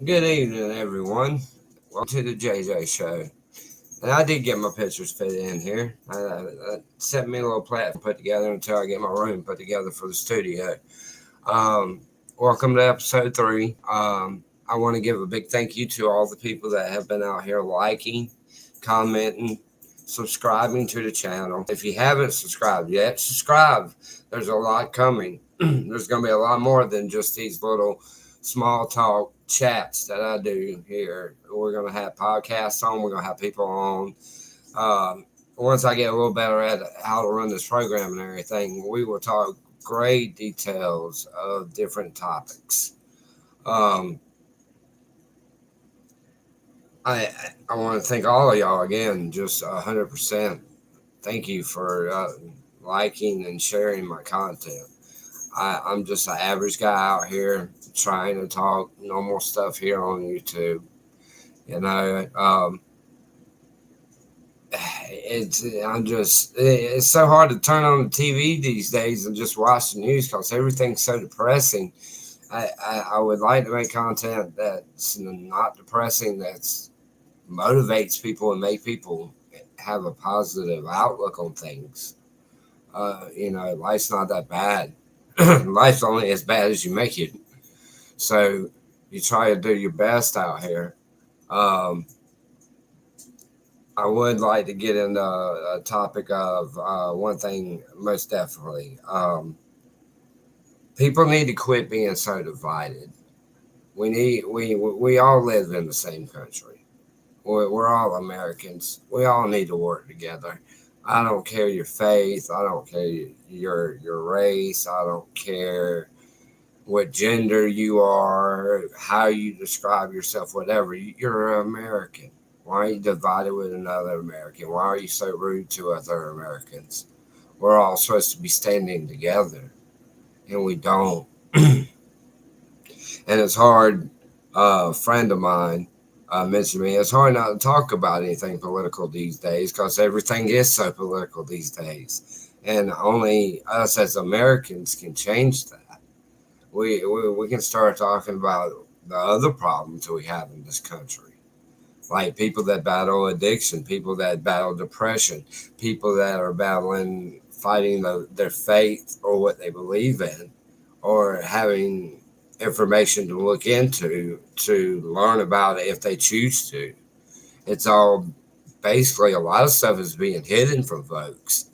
Good evening, everyone. Welcome to the JJ Show. And I did get my pictures fitted in here. I set me a little platform put together until I get my room put together for the studio. Um, Welcome to episode 3. I want to give a big thank you to all the people that have been out here liking, commenting, subscribing to the channel. If you haven't subscribed yet, subscribe. There's a lot coming. There's going to be a lot more than just these little small talk chats that I do here. We're going to have podcasts on, we're going to have people on. Once I get a little better at how to run this program and everything, we will talk great details of different topics. Um, I I want to thank all of y'all again, just 100%. Thank you for liking and sharing my content. I'm just an average guy out here trying to talk normal stuff here on YouTube. You know, it's so hard to turn on the TV these days and just watch the news because everything's so depressing. I would like to make content that's not depressing, that's motivates people and make people have a positive outlook on things. Life's not that bad. Life's only as bad as you make it. So you try to do your best out here. Um, I would like to get into a topic of one thing most definitely. People need to quit being so divided. We all live in the same country. We're all Americans. We all need to work together. I don't care your faith. I don't care your race. I don't care what gender you are, how you describe yourself, whatever. You're an American. Why are you divided with another American? Why are you so rude to other Americans? We're all supposed to be standing together, and we don't. And it's hard. A friend of mine mentioned to me, it's hard not to talk about anything political these days because everything is so political these days. And only us as Americans can change that. We can start talking about the other problems we have in this country, like people that battle addiction, people that battle depression, people that are fighting their faith or what they believe in, or having information to look into to learn about it if they choose to. It's all basically a lot of stuff is being hidden from folks.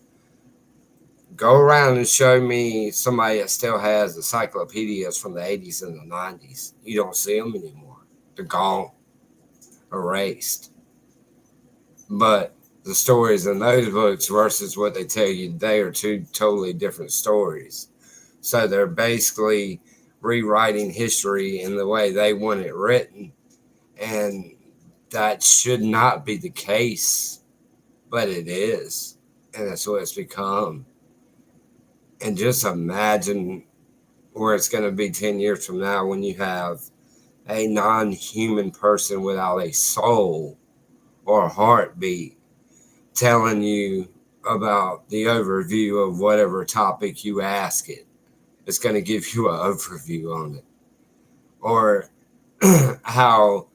Go around and show me somebody that still has encyclopedias from the 80s and the 90s. You don't see them anymore. They're gone, erased. But the stories in those books versus what they tell you today are two totally different stories. So they're basically rewriting history in the way they want it written. And that should not be the case, but it is. And that's what it's become. And just imagine where it's going to be 10 years from now when you have a non human person without a soul or a heartbeat telling you about the overview of whatever topic you ask it. It's going to give you an overview on it. Or how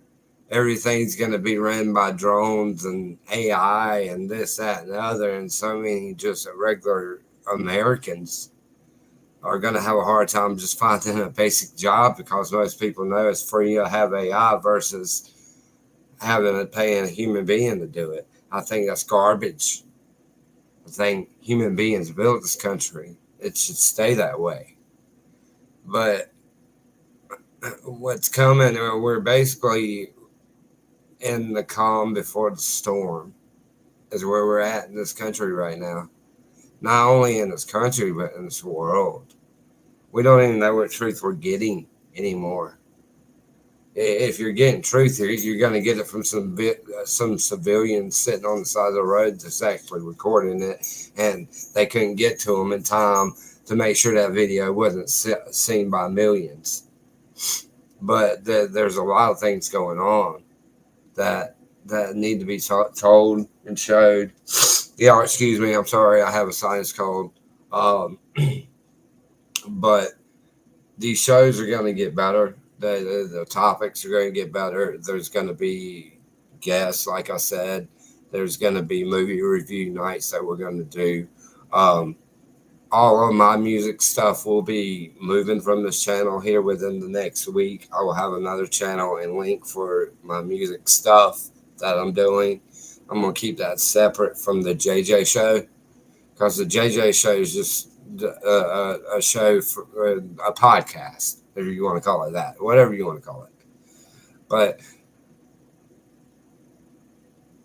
everything's going to be run by drones and AI and this, that, and the other. And so many just regular Americans are going to have a hard time just finding a basic job because most people know it's free to have AI versus paying a human being to do it. I think that's garbage. I think human beings built this country. It should stay that way. But what's coming, we're basically in the calm before the storm, is where we're at in this country right now. Not only in this country, but in this world. We don't even know what truth we're getting anymore. If you're getting truth here, you're going to get it from some civilians sitting on the side of the road that's actually recording it, and they couldn't get to them in time to make sure that video wasn't seen by millions. But there's a lot of things going on that need to be told and showed. Yeah, excuse me. I'm sorry. I have a sinus cold. Um, but these shows are going to get better. The topics are going to get better. There's going to be guests, like I said. There's going to be movie review nights that we're going to do. Um, all of my music stuff will be moving from this channel here within the next week. I will have another channel and link for my music stuff that I'm doing. I'm going to keep that separate from the JJ show because the JJ show is just a show for a podcast, if you want to call it that, whatever you want to call it. But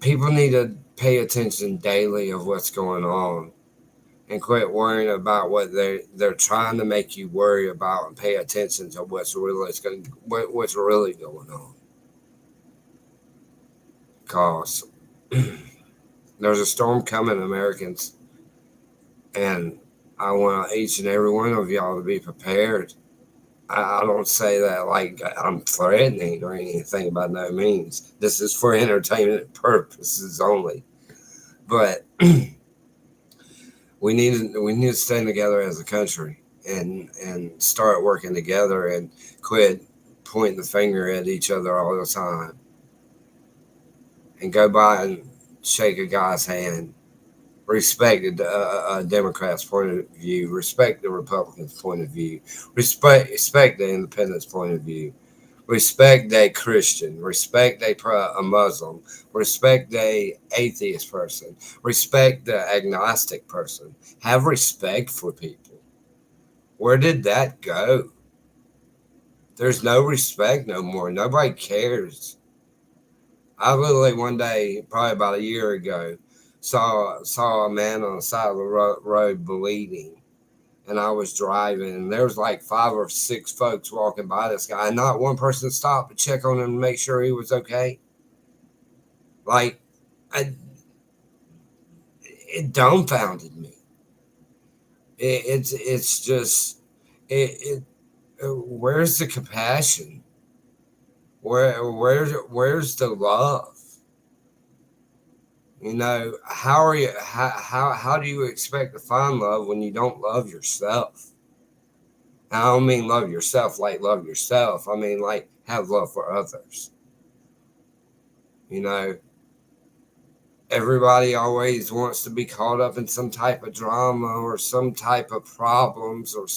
people need to pay attention daily of what's going on and quit worrying about what they're trying to make you worry about and pay attention to what's really going on. Cause there's a storm coming, Americans, and I want each and every one of y'all to be prepared. I don't say that like I'm threatening or anything by no means. This is for entertainment purposes only. But we need to stand together as a country and start working together and quit pointing the finger at each other all the time. And go by and shake a guy's hand. Respect a Democrat's point of view. Respect the Republicans' point of view. Respect the Independents' point of view. Respect a Christian. Respect a Muslim. Respect a atheist person. Respect the agnostic person. Have respect for people. Where did that go? There's no respect no more. Nobody cares. I literally one day, probably about a year ago, saw a man on the side of the road bleeding, and I was driving, and there was like 5 or 6 folks walking by this guy, and not one person stopped to check on him and make sure he was okay. Like, it dumbfounded me. It's just where's the compassion? Where's the love? You know, how do you expect to find love when you don't love yourself? I don't mean love yourself like love yourself. I mean like have love for others. You know, everybody always wants to be caught up in some type of drama or some type of problems or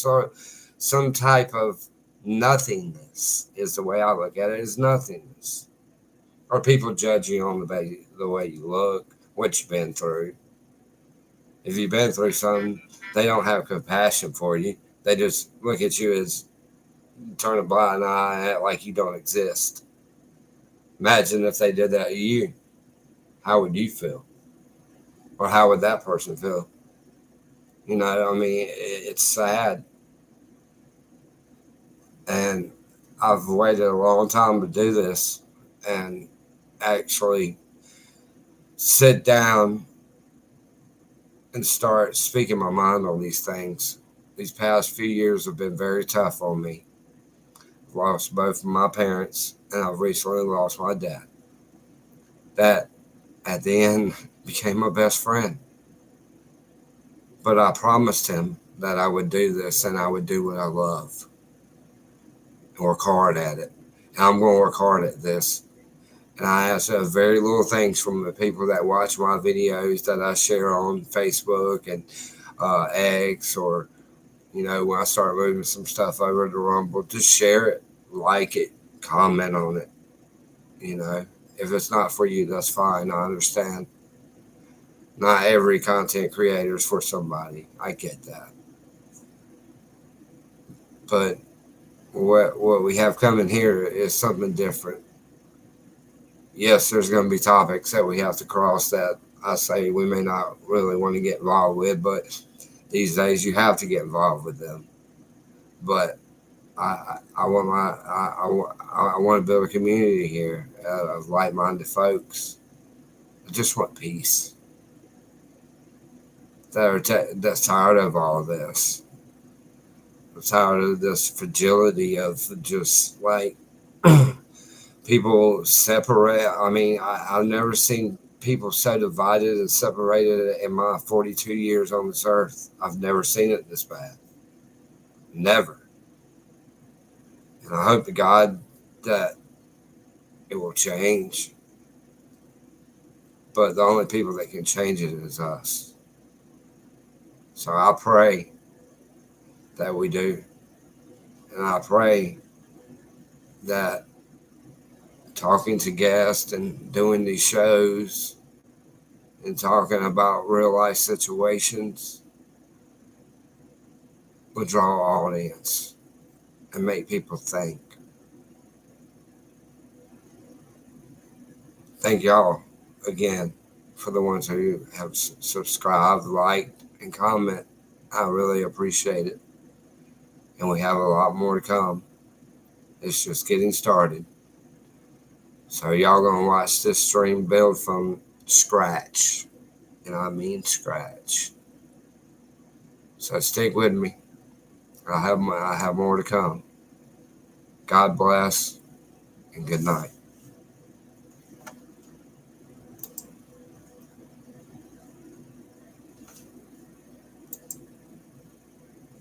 some type of nothingness is the way I look at it, is nothingness. Or people judge you on the way you look, what you've been through. If you've been through something, they don't have compassion for you. They just look at you as turn a blind eye at like you don't exist. Imagine if they did that to you. How would you feel? Or how would that person feel? You know, I mean, it's sad. And I've waited a long time to do this and actually sit down and start speaking my mind on these things. These past few years have been very tough on me. I've lost both of my parents, and I've recently lost my dad. That, at the end, became my best friend. But I promised him that I would do this and I would do what I love and work hard at it. And I'm going to work hard at this. And I ask very little things from the people that watch my videos that I share on Facebook and X, or, you know, when I start moving some stuff over to Rumble, just share it, like it, comment on it. You know, if it's not for you, that's fine. I understand. Not every content creator is for somebody. I get that. But what we have coming here is something different. Yes, there's going to be topics that we have to cross that I say we may not really want to get involved with, but these days you have to get involved with them. But I want to build a community here of like-minded folks. I just want peace. That's tired of all of this. I'm tired of this fragility of just like people separate. I mean, I've never seen people so divided and separated in my 42 years on this earth. I've never seen it this bad. Never. And I hope to God that it will change. But the only people that can change it is us. So I pray that we do. And I pray that talking to guests and doing these shows and talking about real life situations will draw an audience and make people think. Thank y'all again for the ones who have subscribed, liked, and comment. I really appreciate it. And we have a lot more to come. It's just getting started. So y'all gonna watch this stream build from scratch. And I mean scratch. So stick with me. I have more to come. God bless and good night.